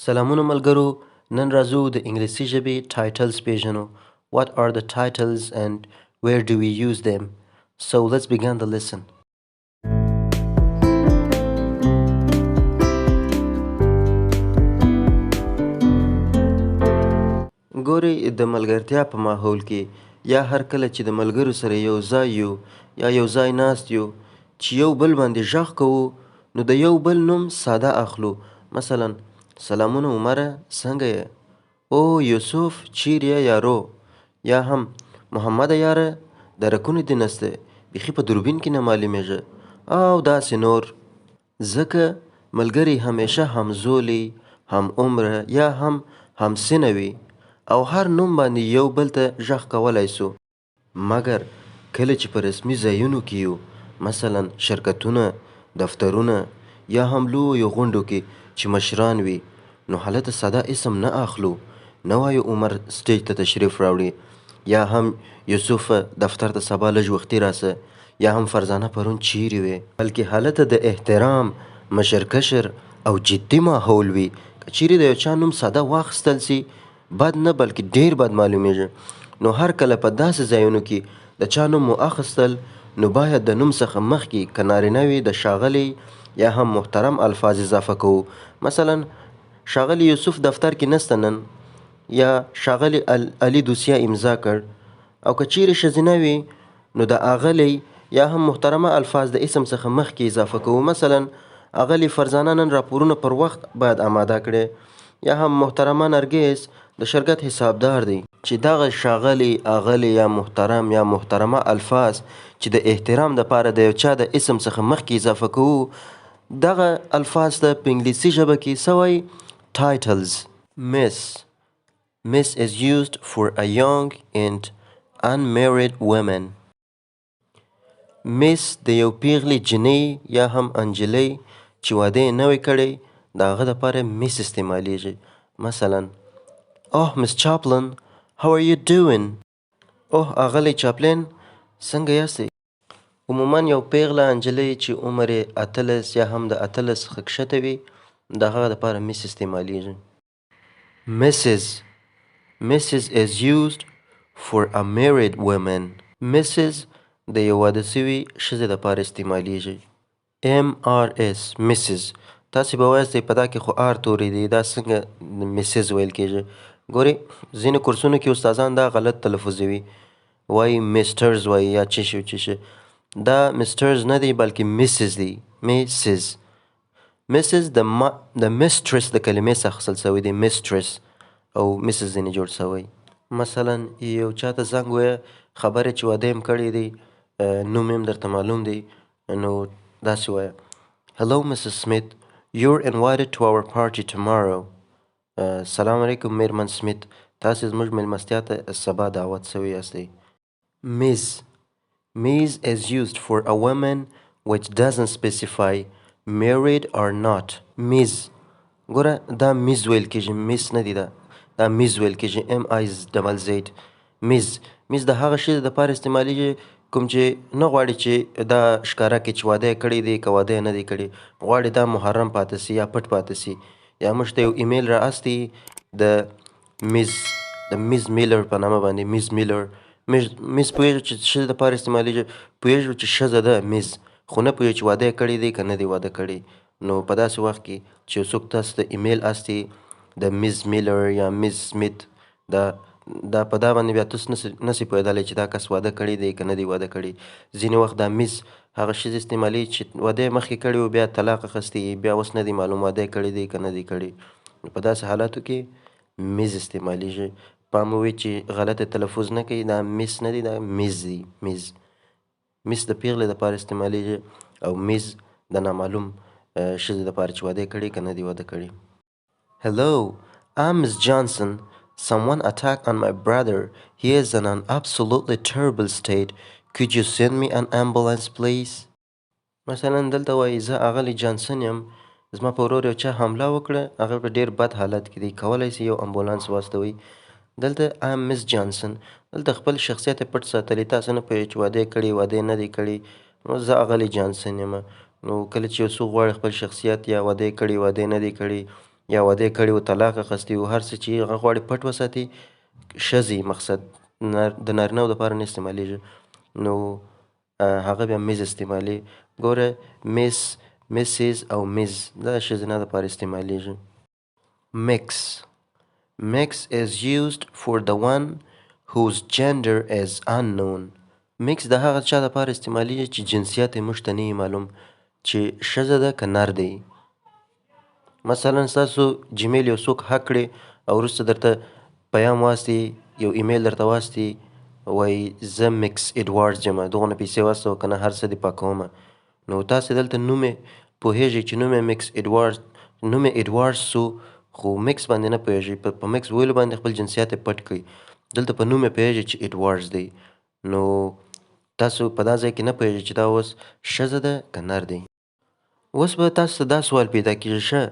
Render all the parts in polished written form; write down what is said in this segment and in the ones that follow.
سلامونه ملګرو، نن راځو د انګلیسي ژبې ټایټلز پیژنو. What are the titles and where do we use them? So let's begin the lesson. ګورئ، د ملګرتیا په ماحول کې یا هر کله چې د ملګرو سره یو ځای یو یا یو ځای ناست یو چې یو بل باندې غږ کوو نو د یو بل نوم ساده اخلو. مثلا سلامونه عمره، څنګه یې؟ او یوسف، چیرې یې یارو؟ یا هم محمد یاره، درکونه دې نسته، بیخي په دوربین کې نه معلومیږي، او داسې نور. ځکه ملګري همیشه همزولی، هم عمره یا هم سنه وي او هر نوم باندې یو بل ته غږ کولی سو. مګر کله چې په رسمي ځایونو کې یو، مثلا شرکتونه، دفترونه یا هم لویو غونډو کې چې مشران وي، نو هلته ساده اسم نه اخلو. نه وایو عمر سټیج ته تشریف راوړي، یا هم یوسف دفتر ته سبا لږ وختي راسه، یا هم فرزانه پرون چیرې وې، بلکې هلته د احترام، مشرکشر او جدي ماحول وي. که چیرې د یو چا نوم ساده واخیستل سي، بد نه بلکې ډیر بد معلومیږي. نو هر کله په داسې ځایونو کې د چا نوم مو اخیستل، نو باید د نوم څخه مخکې که نارینه وي د ښاغلی یا هم محترم الفاظ اضافه کوو. مثلا ښاغلی یوسف دفتر کې نسته نن، یا ښاغلی علي دوسیه امضا کړ. او که چیرې ښځینه وي نو د اغلی یا هم محترمه الفاظ د اسم څخه مخکې اضافه کوو. مثلا اغلی فرزانه نن راپورونه پر وخت باید آماده کړي، یا هم محترمه نرګس د شرکت حسابدار دی. چې دغه ښاغلی، اغلی یا محترم یا محترمه الفاظ چې د احترام دپاره د یو چا د اسم څخه مخکې اضافه کوو، دغه الفاظ ته په انګلیسي ژبه کې څه وایي؟ ټایټلز. Miss is used for a young and unmarried woman. Miss د یو پیغلې جنۍ یا هم انجلۍ چې واده یې نوی کړی، د هغه دپاره میس استعمالیږي. مثلا Oh, Miss Chaplin, how are you doing? اوه اغلی چاپلین، څنګه یاستئ؟ عموما یو پیغله انجلۍ چې عمر یې 18 یا هم د 18 څخه کښته وي، د هغه دپاره میس استعمالیږي. Mrs is used for a married woman. Mrs د یو واده سوي ښځې دپاره استعمالیږي. MRS Mrs. تاسې به وایاستئ په دا کې خو آر توری دی، دا څنګه مسز ویل کیږي؟ ګورئ، ځینې کورسونو کې استادان دا غلط تلفظوي، وایي میسټرز وایي یا څه شي څه شي. دا میسټرز نه دی بلکې میسز دی. میسز د میسټرس د کلمې څخه اخیستل سوی دی، میسټرس، او میسز ځینې جوړ سوی. مثلا یو چاته زنګ ووایه، خبر یې چې واده یم کړی دی، نوم یې هم درته معلوم دی، نو داسې وایه: Hello Mrs. Smith, you're invited to our party tomorrow. سلام علیکم میرمن سمیت، تاسې زموږ میلمستیا ته سبا دعوت سوي یاستئ. Miss is used for a woman which doesn't specify married or not. Miss، ګوره دا میز ویل کیږي، میس نه دی، دا میز ویل کیږي، MIZ. میز د هغه شي دپاره استعمالیږي کوم چې نه غواړي چې دا ښکاره کړي چې واده یې کړی دی که واده یې نه دی کړی، غواړي دا محرم پاتې سي یا پټ پاتې سي. یا موږ ته یو ایمیل را استي د میز میلر په نامه باندې، میز میلر. میز پوهېږو چې ښځې دپاره استعمالیږي، پوهېږو چې ښځه ده میز، خو نه پوهېږو چې واده یې کړی دی که نه دی واده کړی. نو په داسې وخت کې چې یو څوک تاسو ته ایمیل استي د میز میلر یا میز سمیت، دا په دا باندې بیا تاسو نسئ پوهېدلی چې دا کس واده کړی دی که نه دی واده کړی. ځینې وخت دا میز هغه ښځې استعمالي چې واده یې مخکې کړی و، بیا طلاق اخیستی، بیا اوس نه دی معلوم واده یې کړی دی که نه دی کړی. په داسې حالاتو کې میز استعمالیږي. پام ووي چې غلطه تلفظ نه کوي، دا میس نه دی، دا میز دی. میز د پیغلې دپاره استعمالیږي، او میز د نامعلوم ښځې دپاره چې واده یې کړی که نه دی واده کړی. Hello, I'm Miss Johnson. Someone attacked on my brother. He is in an absolutely terrible state. Could you send me an ambulance, please? مثلا دلته وایي زه اغلی جانسن یم، زما په ورور یو چا حمله وکړه، هغه په ډېر بد حالت کې دی، کولی سي یو امبولانس واستوئ. دلته I'm Miss Johnson، دلته خپل شخصیت یې پټ ساتلی، تاسو نه پوهېږئ چې واده یې کړی واده یې نه دی کړی. نو زه اغلی جانسن یم. نو کله چې یو څوک غواړي خپل شخصیت یا واده یې کړی واده یې نه دی کړی، یا واده یې کړی و طلاق اخیستی و هر څه چې هغه غواړي پټ وساتي ښځې مقصد د نارینهو دپاره نه استعمالیږي نو هغه بیا میز استعمالي ګوره میس مسسز او میز دا ښځینه دپاره استعمالیږي mix is used for the one whose gender is unknown mix د هغه چا دپاره استعمالیږي چې جنسیت یې موږ ته نه معلوم چې ښځه ده که نر دی مثلا ستاسو جیمیل یو څوک هک کړي او وروسته درته پیام واستي یو ایمیل درته واستي وایي زه مکس ایډوارډز یم دغونه پیسې واستوه که نه هر څه دې پاکومه نو تاسې دلته نوم یې پوهېږئ چې نوم یې ایډوارډز سو خو مکس باندې نه پوهېږئ په مکس ویلو باندې خپل جنسیت یې پټ کړئ دلته په نوم یې پوهېږئ چې ایډوارډز دی نو تاسو په دا ځای کې نه پوهېږئ چې دا اوس ښځه ده که نر دی اوس به تاسو ته دا سوال پیدا کېږي ښه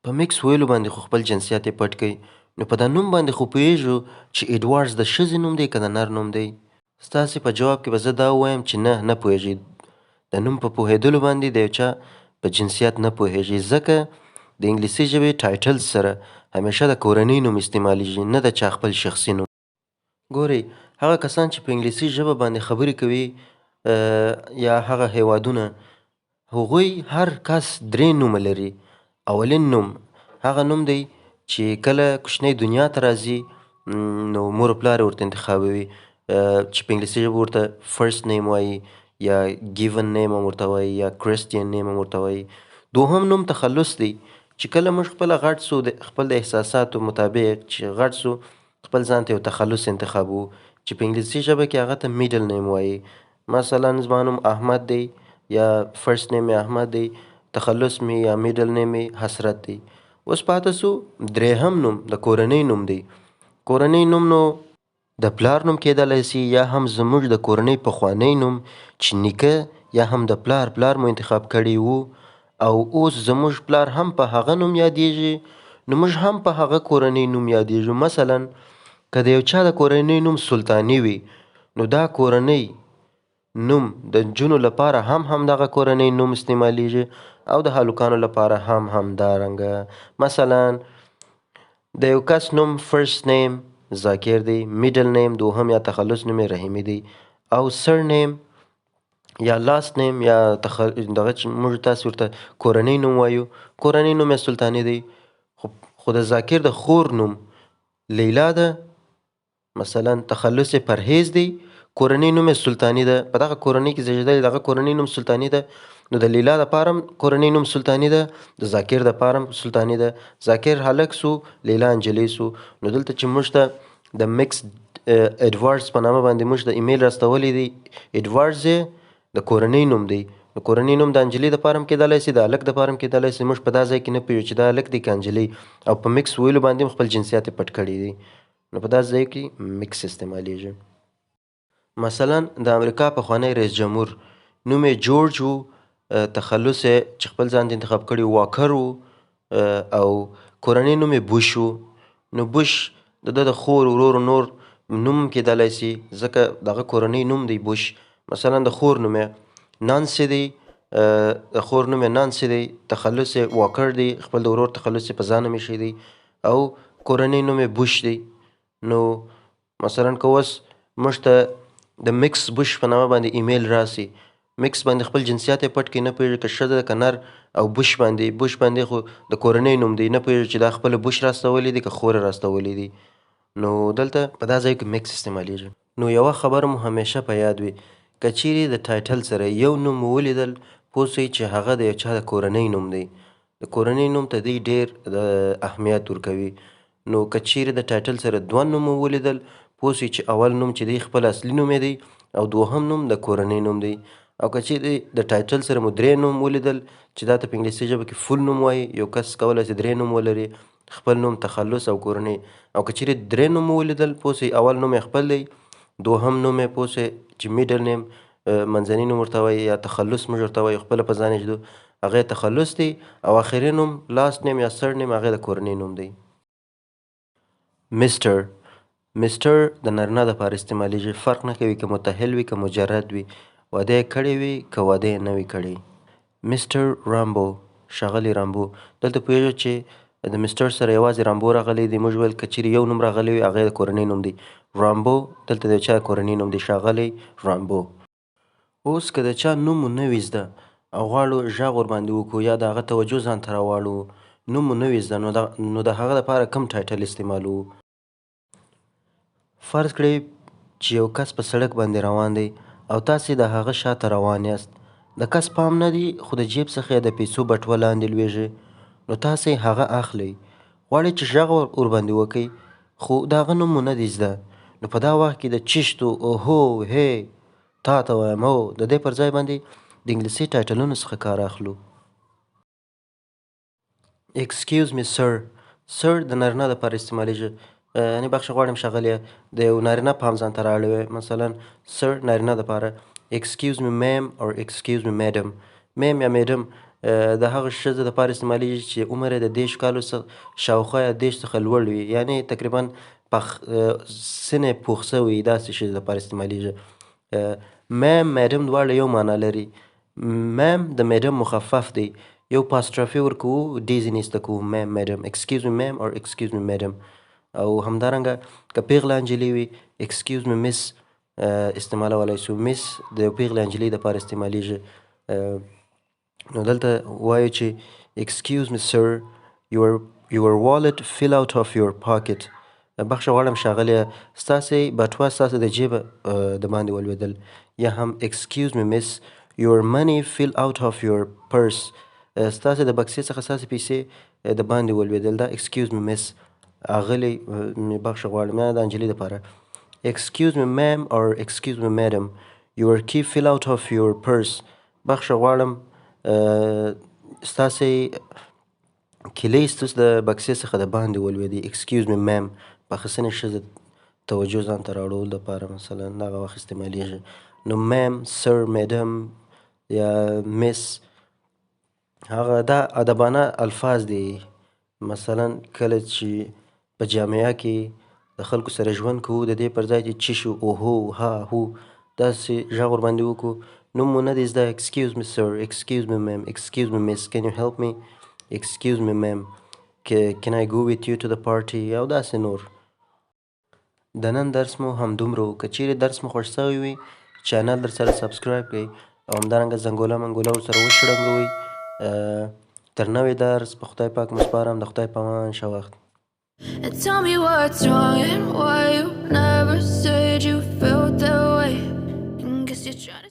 په مکس ویلو باندې خو خپل جنسیت یې پټ کړئ نو په دا نوم باندې خو پوهېږو چې ایډوارډز د ښځې نوم دی که د نر نوم دی ستاسې په جواب کې به زه دا ووایم چې نه پوهېږئ د نوم په پوهېدلو باندې د یو چا په جنسیت نه پوهېږئ ځکه د انګلیسي ژبې ټایټل سره همیشه د کورنۍ نوم استعمالیږي نه د چا خپل شخصي نوم ګورئ هغه کسان چې په انګلیسي ژبه باندې خبرې کوي یا هغه هیوادونه هغوی هر کس درې نومه لري اولین نوم هغه نوم دی چې کله کوچنی دنیا ته راځي نو مور و پلار یې ورته انتخابوي چې په انګلیسي ژبه ورته فرست نیم وایي یا ګیون نیم هم ورته وایي یا کرسټین نیم هم ورته وایي دوهم نوم تخلص دی چې کله موږ خپله غټ سو خپل د احساساتو مطابق چې غټ سو خپل ځان ته یو تخلص انتخابو چې په انګلیسي ژبه کې هغه ته میډل نیم وایي مثلا زما نوم احمد دی یا فرست نیم مې احمد دی تخلص مې یا میډل نیم مې حسرت دی اوس پاته سو درېهم نوم د کورنۍ نوم دی کورنۍ نوم نو د پلار نوم کېدلی سي یا هم زموږ د کورنۍ پخوانی نوم چې نیکه یا هم د پلار مو انتخاب کړی وو او اوس زموږ پلار هم په هغه نوم یادیږي نو موږ هم په هغه کورنۍ نوم یادیږو مثلا که د یو چا د کورنۍ نوم سلطاني وي نو دا کورنۍ نوم د نجونو لپاره هم دغه کورنۍ نوم استعمالیږي او د هلکانو لپاره هم همدارنګه مثلا د یو کس نوم فرست نیم ذاکر دی میډل نیم دوهم یا تخلص نوم یې رحیمي دی او سر نیم یا لاست نیم یا دغه چې موږ تاسې ورته کورنۍ نوم وایو کورنۍ نوم یې سلطاني دی خو د ذاکر د خور نوم لیلا ده مثلا تخلص یې پرهیز دی کورنۍ نوم یې سلطاني ده په دغه کورنۍ کې زیږېدلی دغه کورنۍ نوم سلطاني ده نو د لیلا دپاره هم کورنۍ نوم سلطاني ده د ذاکر دپاره هم سلطاني ده ذاکر هلک سو لیلا انجلۍ سو نو دلته چې موږ ته د مکس ایډوارډز په نامه باندې موږ ته ایمیل راستولی دی ایډوارډز یې د کورنۍ نوم دی د کورنۍ نوم د انجلۍ دپاره هم کېدلی سي د هلک دپاره هم کېدلی سي موږ په دا ځای کې نه پوهیږو چې دا هلک دی که انجلۍ او په مکس ویلو باندې هم خپل جنسیت یې پټ کړی دی نو په دا ځای کې مکس استعمالیږي مثلا د امریکا پخوانی رئیس جمهور نوم یې جورج و تخلص یې چې خپل ځان ته انتخاب کړی واکر و او کورنۍ نوم یې بوش و نو بوش د ده د خور ورور نور نوم کېدلی سي ځکه دغه کورنۍ نوم دی بوش مثلا د خور نوم یې نانسي دی د خور نوم یې نانسي دی تخلص یې واکر دی خپل د ورور تخلص یې په ځان هم ایښی دی او کورنۍ نوم یې بوش دی نو مثلا که اوس موږ ته د مکس بوش په نامه باندې ایمیل راسي مکس باندې خپل جنسیت یې پټ کړي نه پوهېږي که ښځه ده که نر او بوش باندې خو د کورنۍ نوم دی نه پوهېږي چې دا خپله بوش راستولی دی که خور یې راستولی دی نو دلته په دا ځای کې مکس استعمالیږي نو یوه خبره مو همیشه په یاد وي که چیرې د ټایټل سره یو نوم مو ولیدل پوه سئ چې هغه د یو چا د کورنۍ نوم دی د کورنۍ نوم ته دوی ډېر اهمیت ورکوي نو که چیرې د ټایټل سره دوه نوم مو ولیدل پوه سئ چې اول نوم چې دی خپل اصلي نوم دی او دوهم نوم د کورنۍ نوم دی او که چیرې د ټایټل سره مو درې نوم ولیدل چې دا ته په انګلیسي ژبه کې فول نوم وایي یو کس کولی سي درې نوم ولري خپل نوم تخلص او کورنۍ او که چیرې درې نوم مو ولیدل پوه سئ اول نوم یې خپل دی دوهم نوم یې پوه سئ چې میډل نیم منځني نوم ورته وایي یا تخلص موږ ورته وایو خپله په ځان یې هغه یې تخلص دی او آخري نوم لاست نیم یا سر نیم هغه د کورنۍ نوم دی مسټر د نارینه دپاره استعمالیږي فرق نه کوي که متحل وي که مجرد وي واده یې کړی وي که واده یې نه وي کړی مسټر رامبو ښاغلی رامبو دلته پوهېږو چې د میسټر سره یوازې رامبو راغلی دی. موږ ویل که چیرې یو نوم راغلی وي هغه د کورنۍ نوم دی. رامبو دلته د چا کورنۍ نوم دی ښاغلی رامبو. اوس که د چا نوم مو نه وي زده او غواړو غږ ورباندې وکړو یا د هغه توجه ځان ته راواړو، نوم مو نه وي زده نو د هغه دپاره کوم ټایټل استعمالوو؟ فرض کړئ چې یو کس په سړک باندې روان دی او تاسې د هغه شاته روان یاست. د کس پام نه دی خو د جیب څخه یې د پیسو بټوه لاندې لویږي، نو تاسې هغه اخلئ. غواړئ چې غږ ورباندې وکئ خو د هغه نوم مو نه دی زده، نو په دا وخت کې د چیشتو، اوهو، هی، تا ته وایم، هو، د دې پر ځای باندې د انګلیسي ټایټلونو څخه کار اخلو. Excuse me sir. Sir د نارینه دپاره استعمالیږي. یعنې بخښه غواړم ښاغلیه، د یو نارینه پام ځان ته رااړوي. مثلا sir نارینه دپاره excuse me ma'am or excuse me madam. ma'am یا میډم د هغه ښځې دپاره استعمالیږي چې عمر یې د 30 کالو شاوخوا یا 30 څخه لوړ وي، یعنې تقریبا سن یې پوخ شوی، داسې ښځې دپاره استعمالیږي. میم میډم دواړه یو معنا لري. میم د میډم مخفف دی، یو پاسټرافي ورکوو ډي ځینې ایسته کوو. میم میډم، excuse me ma'am or excuse me madam. او همدارنګه که پیغله نجلۍ وي excuse me miss استعمالولی شو. miss د یو پیغلې نجلۍ دپاره استعمالیږي. نو دلته وایو چې excuse me sir, your wallet fell out of your pocket. بخښه غواړم ښاغلیه، ستاسې بټوه ستاسې د جیبه د باندې ولوېدل. یا هم excuse me miss, your money fell out of your purse. ستاسې د بکسې څخه ستاسې پیسې د باندې ولوېدل. دا excuse me miss اغلې بخښه غواړم، یا د نجلۍ دپاره excuse me ma'am or excuse me madam, your key fell out of your purse. بخښه غواړم ستاسې کیلۍ ستاسې د بکسې څخه د باندې ولوېدې. excuse me ma'am پخسنې ښځې توجه ځان ته راوړولو دپاره مثلا دغه وخت استعمالیږي. نو میم، سر، میډم یا میس هغه دا ادبانه الفاظ دي. مثلا کله چې په جامعه کې د خلکو سره ژوند کوو، د دې پر ځای چې چشو، اوهو، ها، هو داسې غږ ورباندې وکړو، نوم مو نه دی زده. excuse me sir, excuse me ma'am, excuse me miss, can you help me, excuse me ma'am, can I go with you to the party او داسې نور. د نن درس مو همدومره و. که چیرې درس مو خوښ شوی وي چاینل در سره سبسکرایب کړئ او همدارنګه زنګوله منګوله ورسره وشړنګوئ. تر نوې درس په خدای پاک مو سپارم. د خدای په امان، ښه وخت. Tell me what's wrong and why you never said you felt that way. And guess you're trying